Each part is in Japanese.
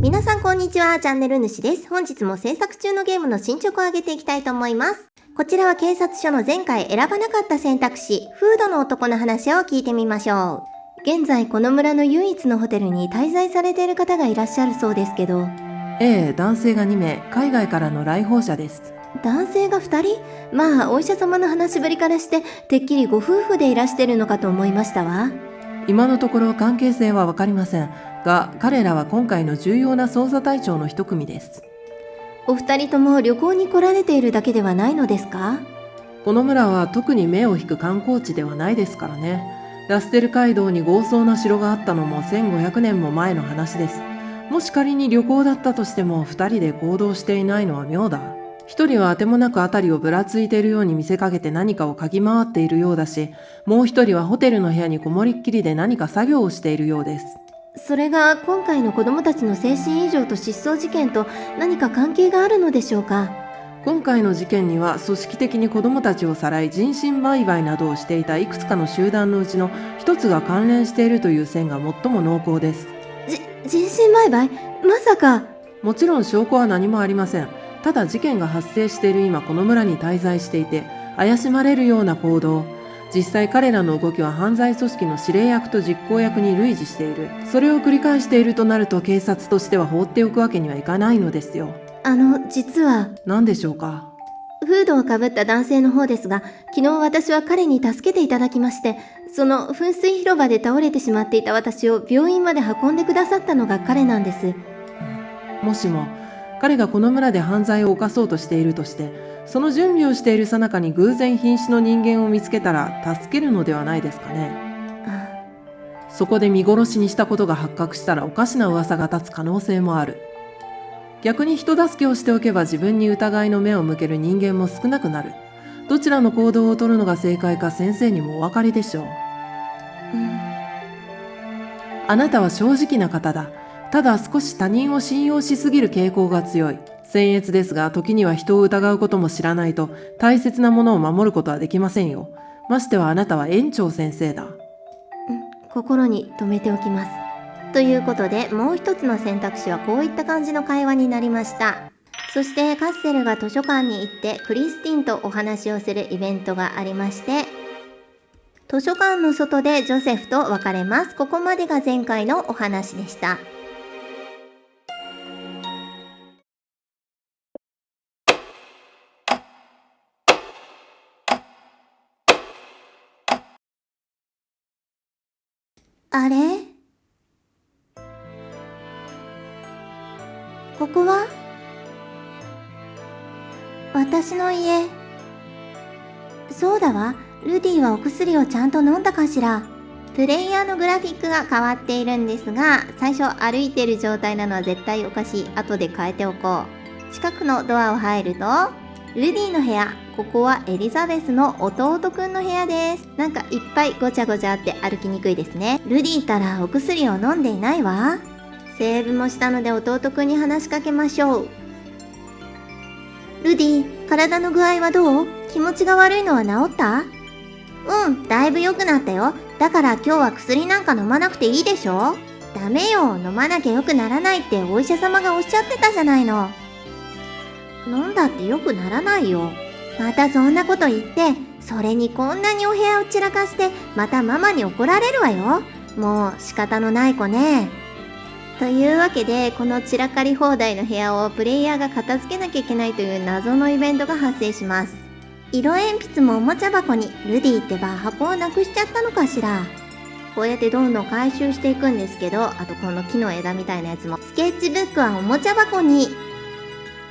皆さんこんにちは、チャンネル主です。本日も制作中のゲームの進捗を上げていきたいと思います。こちらは警察署の前回選ばなかった選択肢、フードの男の話を聞いてみましょう。現在この村の唯一のホテルに滞在されている方がいらっしゃるそうですけど。男性が2名、海外からの来訪者です。男性が2人？まあお医者様の話しぶりからしててっきりご夫婦でいらしてるのかと思いましたわ。今のところ関係性は分かりませんが、彼らは今回の重要な捜査隊長の一組です。お二人とも旅行に来られているだけではないのですか？この村は特に目を引く観光地ではないですからね。ラステル街道に豪壮な城があったのも1500年も前の話です。もし仮に旅行だったとしても2人で行動していないのは妙だ。1人はあてもなく辺りをぶらついているように見せかけて何かを嗅ぎ回っているようだし、もう1人はホテルの部屋にこもりっきりで何か作業をしているようです。それが今回の子供たちの精神異常と失踪事件と何か関係があるのでしょうか？今回の事件には組織的に子どもたちをさらい人身売買などをしていたいくつかの集団のうちの一つが関連しているという線が最も濃厚です。人身売買？まさか。もちろん証拠は何もありません。ただ事件が発生している今この村に滞在していて怪しまれるような行動、実際彼らの動きは犯罪組織の指令役と実行役に類似している。それを繰り返しているとなると警察としては放っておくわけにはいかないのですよ。実は。何でしょうか？フードをかぶった男性の方ですが、昨日私は彼に助けていただきまして、その噴水広場で倒れてしまっていた私を病院まで運んでくださったのが彼なんです。もしも彼がこの村で犯罪を犯そうとしているとして、その準備をしている最中に偶然瀕死の人間を見つけたら助けるのではないですかね。そこで見殺しにしたことが発覚したらおかしな噂が立つ可能性もある。逆に人助けをしておけば自分に疑いの目を向ける人間も少なくなる。どちらの行動をとるのが正解か先生にもお分かりでしょう。あなたは正直な方だ。ただ少し他人を信用しすぎる傾向が強い。僭越ですが、時には人を疑うことも知らないと大切なものを守ることはできませんよ。ましてはあなたは園長先生だ。心に留めておきます。ということで、もう一つの選択肢はこういった感じの会話になりました。そしてカッセルが図書館に行ってクリスティンとお話をするイベントがありまして、図書館の外でジョセフと別れます。ここまでが前回のお話でした。あれ？ここは？私の家。そうだわ。ルディはお薬をちゃんと飲んだかしら。プレイヤーのグラフィックが変わっているんですが、最初歩いている状態なのは絶対おかしい。後で変えておこう。近くのドアを入ると、ルディの部屋。ここはエリザベスの弟くんの部屋です。なんかいっぱいごちゃごちゃあって歩きにくいですね。ルディったらお薬を飲んでいないわ。セーブもしたので弟くんに話しかけましょう。ルディ、体の具合はどう？気持ちが悪いのは治った？だいぶ良くなったよ。だから今日は薬なんか飲まなくていいでしょ？ダメよ、飲まなきゃ良くならないってお医者様がおっしゃってたじゃないの。飲んだって良くならないよ。またそんなこと言って、それにこんなにお部屋を散らかして、またママに怒られるわよ。もう仕方のない子ね。というわけで、この散らかり放題の部屋をプレイヤーが片付けなきゃいけないという謎のイベントが発生します。色鉛筆もおもちゃ箱に、ルディってば箱をなくしちゃったのかしら。こうやってどんどん回収していくんですけど、あとこの木の枝みたいなやつも。スケッチブックはおもちゃ箱に。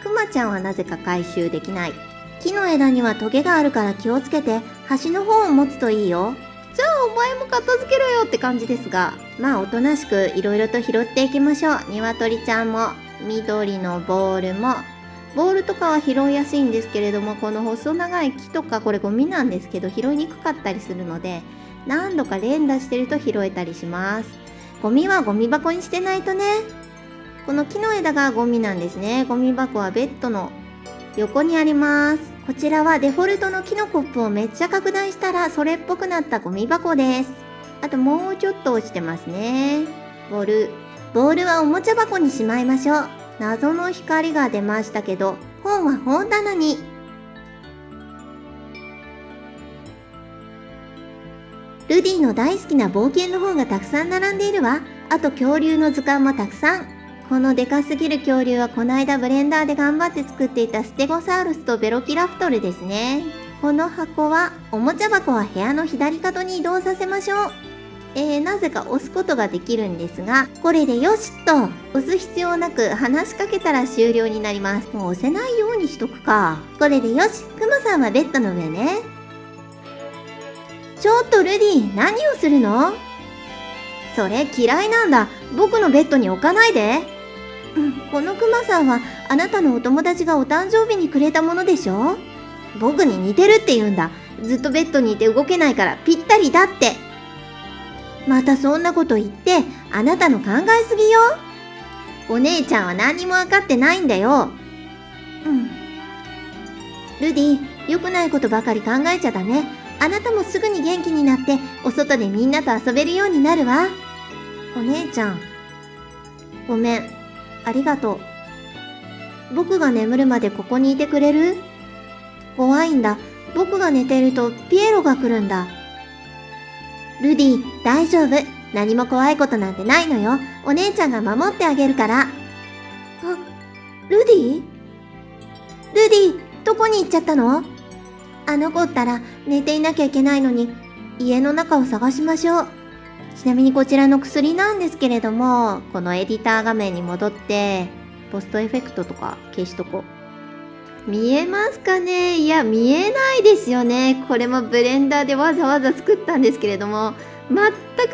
クマちゃんはなぜか回収できない。木の枝にはトゲがあるから気をつけて、端の方を持つといいよ。じゃあお前も片付けろよって感じですが、まあおとなしくいろいろと拾っていきましょう。鶏ちゃんも、緑のボールも。ボールとかは拾いやすいんですけれども、この細長い木とかこれゴミなんですけど拾いにくかったりするので、何度か連打してると拾えたりします。ゴミはゴミ箱に捨てないとね。この木の枝がゴミなんですね。ゴミ箱はベッドの横にあります。こちらはデフォルトの木のコップをめっちゃ拡大したらそれっぽくなったゴミ箱です。あともうちょっと落ちてますね。ボール。ボールはおもちゃ箱にしまいましょう。謎の光が出ましたけど、本は本棚に。ルディの大好きな冒険の本がたくさん並んでいるわ。あと恐竜の図鑑もたくさん。このでかすぎる恐竜はこの間ブレンダーで頑張って作っていたステゴサウルスとベロキラプトルですね。この箱は、おもちゃ箱は部屋の左角に移動させましょう。なぜか押すことができるんですが、これでよしと押す必要なく話しかけたら終了になります。もう押せないようにしとくか。これでよし、クマさんはベッドの上ね。ちょっとルディ、何をするの？それ嫌いなんだ。僕のベッドに置かないで。このクマさんはあなたのお友達がお誕生日にくれたものでしょ？僕に似てるって言うんだ。ずっとベッドにいて動けないからぴったりだって。またそんなこと言って、あなたの考えすぎよ。お姉ちゃんは何にも分かってないんだよ。ルディ、良くないことばかり考えちゃダメ。あなたもすぐに元気になって、お外でみんなと遊べるようになるわ。お姉ちゃん。ごめん。ありがとう。僕が眠るまでここにいてくれる？怖いんだ。僕が寝てるとピエロが来るんだ。ルディ、大丈夫。何も怖いことなんてないのよ。お姉ちゃんが守ってあげるから。ルディ？ルディ、どこに行っちゃったの？あの子ったら寝ていなきゃいけないのに、家の中を探しましょう。ちなみにこちらの薬なんですけれども、このエディター画面に戻って、ポストエフェクトとか消しとこう。見えますかね？いや、見えないですよね。これもブレンダーでわざわざ作ったんですけれども、全く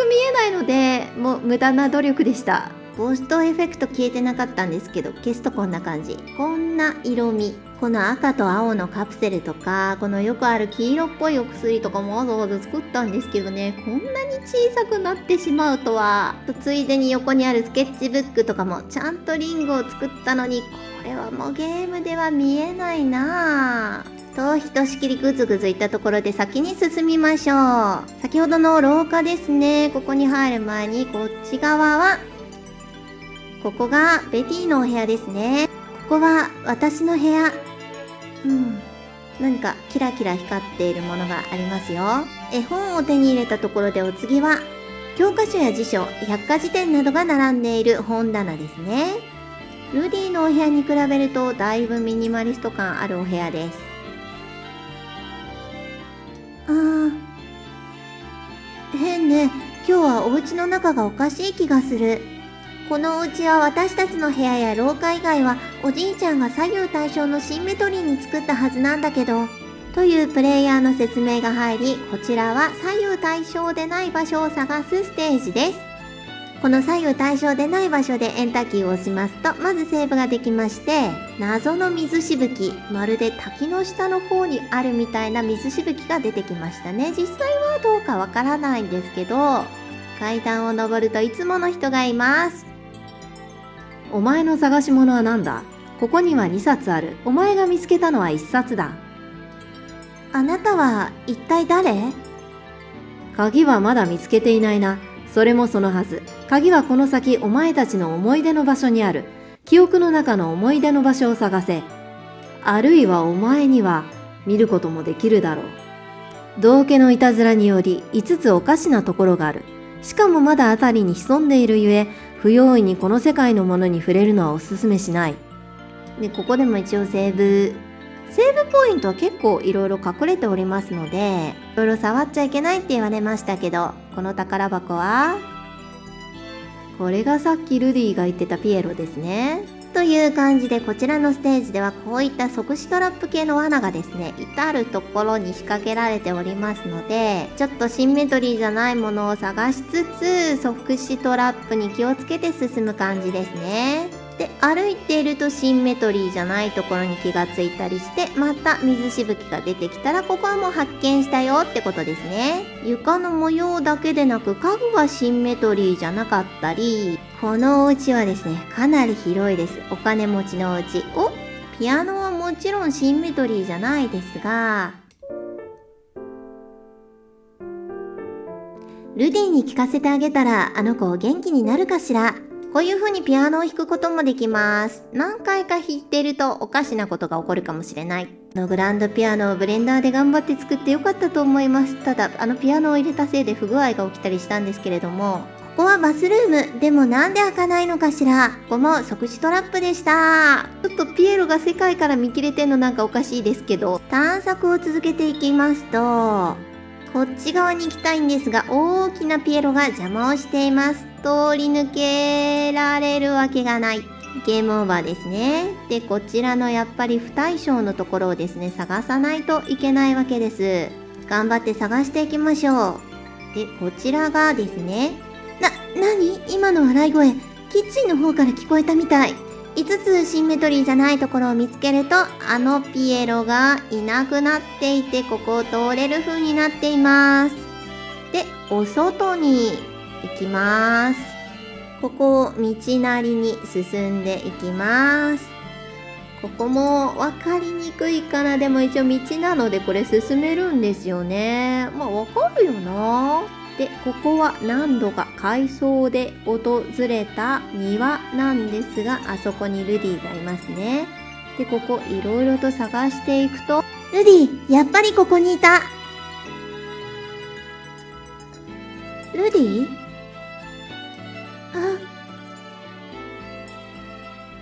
見えないので、もう無駄な努力でした。ポストエフェクト消えてなかったんですけど、消すとこんな感じ。こんな色味。この赤と青のカプセルとか、このよくある黄色っぽいお薬とかもわざわざ作ったんですけどね、こんなに小さくなってしまうとは。ついでに横にあるスケッチブックとかもちゃんとリングを作ったのに、これはもうゲームでは見えないなぁ。と、ひとしきりぐずぐずいったところで先に進みましょう。先ほどの廊下ですね。ここに入る前にこっち側は、ここがベティのお部屋ですね。ここは私の部屋。何かキラキラ光っているものがありますよ。絵本を手に入れたところでお次は、教科書や辞書、百科事典などが並んでいる本棚ですね。ルディのお部屋に比べるとだいぶミニマリスト感あるお部屋です。変ね。今日はお家の中がおかしい気がする。このお家は私たちの部屋や廊下以外はおじいちゃんが左右対称のシンメトリーに作ったはずなんだけど、というプレイヤーの説明が入り、こちらは左右対称でない場所を探すステージです。この左右対称でない場所でエンターキーを押しますと、まずセーブができまして、謎の水しぶき、まるで滝の下の方にあるみたいな水しぶきが出てきましたね。実際はどうかわからないんですけど、階段を登るといつもの人がいます。お前の探し物は何だ？ここには2冊ある。お前が見つけたのは1冊だ。あなたは一体誰？鍵はまだ見つけていないな。それもそのはず。鍵はこの先お前たちの思い出の場所にある。記憶の中の思い出の場所を探せ。あるいはお前には見ることもできるだろう。道化のいたずらにより5つおかしなところがある。しかもまだ辺りに潜んでいるゆえ、不用意にこの世界のものに触れるのはお勧めしない。で、ここでも一応セーブポイントは結構いろいろ隠れておりますので、いろいろ触っちゃいけないって言われましたけど、この宝箱は、これがさっきルディが言ってたピエロですね。という感じで、こちらのステージではこういった即死トラップ系の罠がですね、至るところに仕掛けられておりますので、ちょっとシンメトリーじゃないものを探しつつ、即死トラップに気をつけて進む感じですね。で、歩いているとシンメトリーじゃないところに気がついたりして、また水しぶきが出てきたら、ここはもう発見したよってことですね。床の模様だけでなく、家具がシンメトリーじゃなかったり、このお家はですね、かなり広いです。お金持ちのお家。ピアノはもちろんシンメトリーじゃないですが、ルディに聞かせてあげたら、あの子元気になるかしら。こういう風にピアノを弾くこともできます。何回か弾いてるとおかしなことが起こるかもしれない。グランドピアノをブレンダーで頑張って作ってよかったと思います。ただ、ピアノを入れたせいで不具合が起きたりしたんですけれども、ここはバスルーム。でもなんで開かないのかしら。ここも即死トラップでした。ちょっとピエロが世界から見切れてんのなんかおかしいですけど、探索を続けていきますと、こっち側に行きたいんですが、大きなピエロが邪魔をしています。通り抜けられるわけがない。ゲームオーバーですね。で、こちらのやっぱり不対称のところをですね、探さないといけないわけです。頑張って探していきましょう。で、こちらがですね、何？今の笑い声、キッチンの方から聞こえたみたい。5つシンメトリーじゃないところを見つけると、ピエロがいなくなっていて、ここを通れる風になっています。で、お外に行きます。ここを道なりに進んでいきます。ここも分かりにくいかな。でも一応道なのでこれ進めるんですよね。まあ分かるよな。で、ここは何度か改装で訪れた庭なんですが、あそこにルディがいますね。で、ここいろいろと探していくと、ルディ、やっぱりここにいた。ルディ？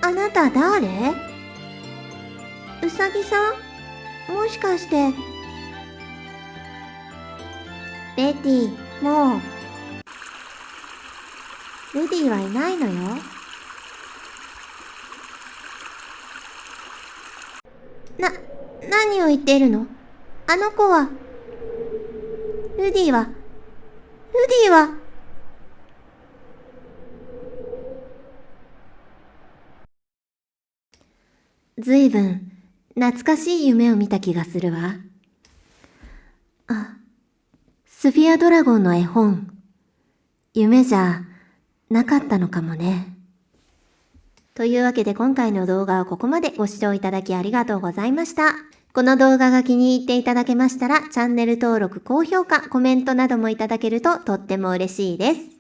あなた誰？うさぎさん？もしかして。ベティ、もう。ルディはいないのよ。何を言っているの？あの子は。ルディは。ずいぶん懐かしい夢を見た気がするわ。スフィアドラゴンの絵本。夢じゃなかったのかもね。というわけで今回の動画はここまでご視聴いただきありがとうございました。この動画が気に入っていただけましたらチャンネル登録、高評価、コメントなどもいただけるととっても嬉しいです。